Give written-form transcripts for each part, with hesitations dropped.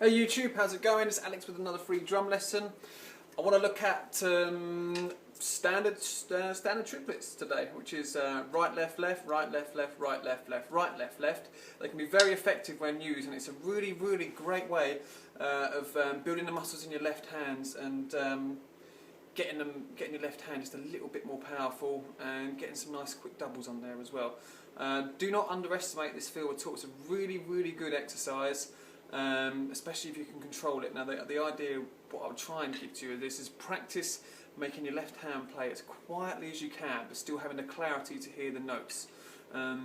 Hey YouTube, how's it going? It's Alex with another free drum lesson. I want to look at standard triplets today, which is right, left, left, right, left, left, right, left, left, right, left, left. They can be very effective when used, and it's a really, really great way of building the muscles in your left hands and getting your left hand just a little bit more powerful and getting some nice quick doubles on there as well. Do not underestimate this feel at all. It's a really, really good exercise. Especially if you can control it. Now the idea, what I'll try and give to you is practice making your left hand play as quietly as you can, but still having the clarity to hear the notes. Yeah,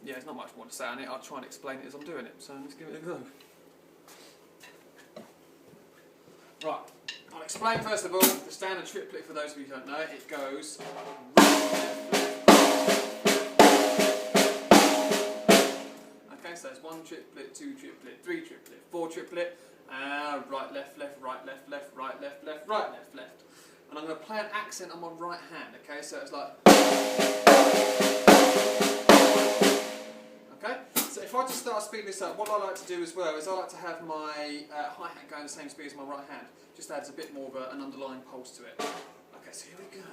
there's not much more to say on it. I'll try and explain it as I'm doing it, so let's give it a go. Right, I'll explain first of all the standard triplet for those of you who don't know it. It goes so there's 1 triplet, 2 triplet, 3 triplet, 4 triplet, right, left, left, right, left, left, right, left, left, right, left, left. And I'm going to play an accent on my right hand, okay? So it's like... Okay? So if I just start speeding this up, what I like to do as well is I like to have my hi-hat going the same speed as my right hand. Just adds a bit more of an underlying pulse to it. Okay, so here we go.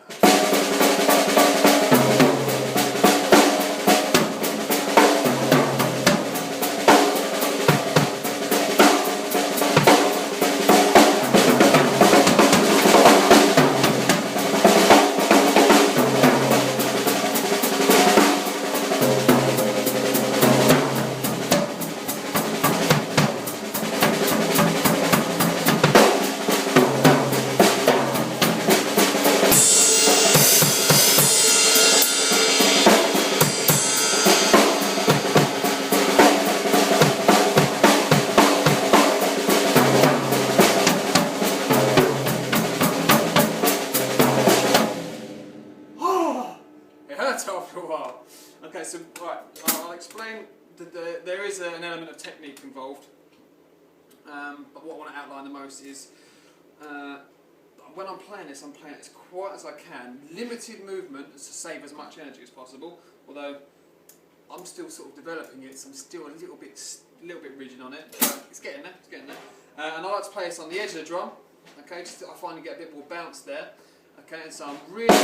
After a while. Okay, so right, I'll explain that there is an element of technique involved, but what I want to outline the most is when I'm playing this, I'm playing it as quiet as I can, limited movement to save as much energy as possible, although I'm still sort of developing it, so I'm still a little bit rigid on it, but it's getting there, and I like to play this on the edge of the drum, okay, just I find you get a bit more bounce there, okay, and so I'm really...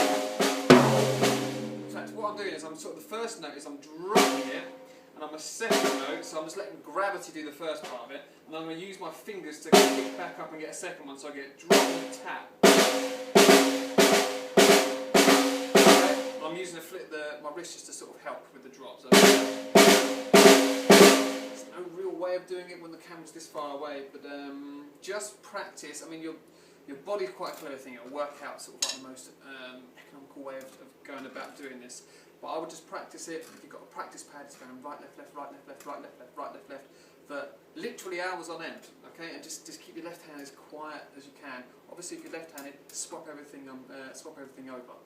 In fact, what I'm doing is the first note is I'm dropping it, and I'm a second note, so I'm just letting gravity do the first part of it, and then I'm going to use my fingers to kick back up and get a second one, so I get drop and tap. Okay? I'm using my wrist just to sort of help with the drop. So there's no real way of doing it when the camera's this far away, but just practice. I mean, your body's quite a clever thing. It'll work out sort of like the most economical way of going about doing this. But I would just practice it. If you've got a practice pad, it's going right, left, left, right, left, left, right, left, left, right, left, left, for literally hours on end. Okay, and just keep your left hand as quiet as you can. Obviously, if you're left-handed, swap everything over.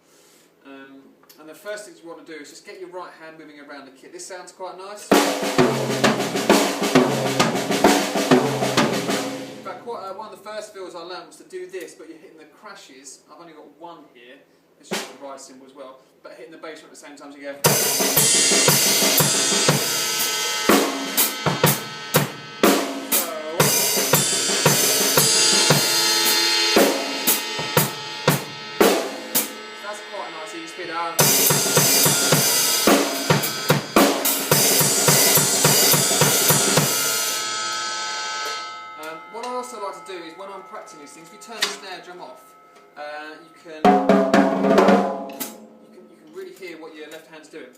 And the first thing you want to do is just get your right hand moving around the kit. This sounds quite nice. In fact, one of the first feels I learned was to do this, but you're hitting the crashes. I've only got one here. It's just the right cymbal as well. But hitting the bass at the same time as you go. So that's quite a nice easy speed out. What I also like to do is when I'm practicing these things, if you turn the snare drum off, you can really hear what your left hand's doing.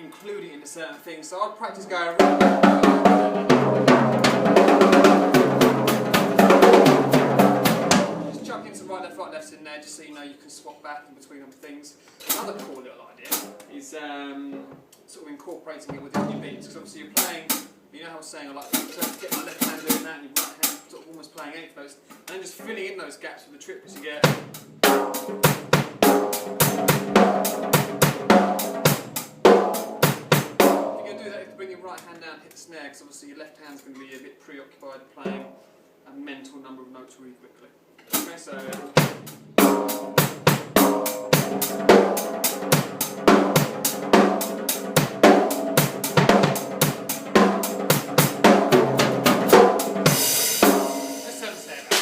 including into certain things. So I'd practice going. Just chuck in some right left in there, just so you know you can swap back in between other things. Another cool little idea is sort of incorporating it within your beats, because obviously you're playing. You know how I was saying I like to get my left hand doing that and your right hand sort of almost playing eighth notes, and then just filling in those gaps with the triplets you get. Bring your right hand down, hit the snare, because obviously your left hand's going to be a bit preoccupied playing a mental number of notes really quickly. Okay, so. Let's have a snare back.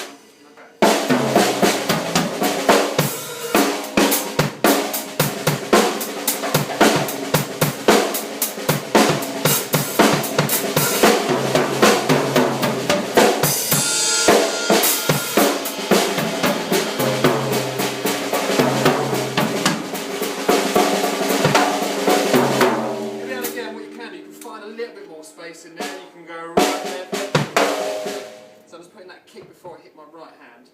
Space in there, you can go right there. So I'm just putting that kick before I hit my right hand.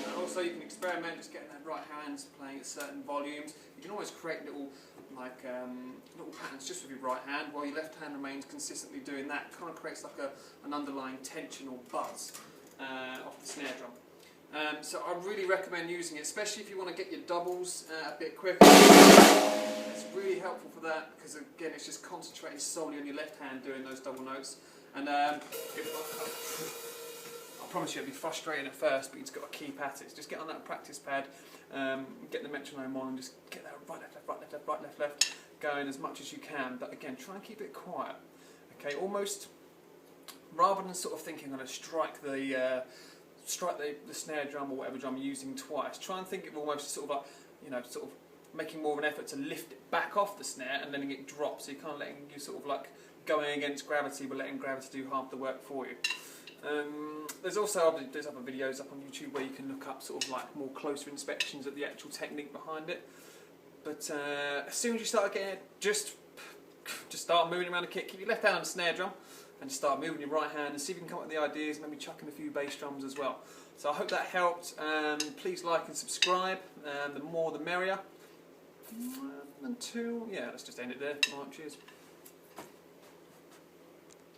And also you can experiment just getting that right hand playing at certain volumes. You can always create little little patterns just with your right hand, while your left hand remains consistently doing that. It kind of creates like an underlying tension or buzz off the snare drum. So I really recommend using it, especially if you want to get your doubles a bit quicker. It's really helpful for that, because again it's just concentrating solely on your left hand doing those double notes. And I promise you it'll be frustrating at first, but you've just got to keep at it. Just get on that practice pad, get the metronome on, and just get that right left left right left left right left left going as much as you can. But again, try and keep it quiet. Okay, almost rather than sort of thinking I'm going to strike the snare drum or whatever drum you're using twice. Try and think of almost sort of like, you know, sort of making more of an effort to lift it back off the snare and letting it drop. So you're kind of letting you sort of like going against gravity, but letting gravity do half the work for you. There's also other videos up on YouTube where you can look up sort of like more closer inspections of the actual technique behind it. But as soon as you start getting it, just start moving around the kit. Keep your left hand on the snare drum and just start moving your right hand and see if you can come up with the ideas, maybe chuck in a few bass drums as well. So I hope that helped. Please like and subscribe. The more the merrier. Let's just end it there. Alright, cheers.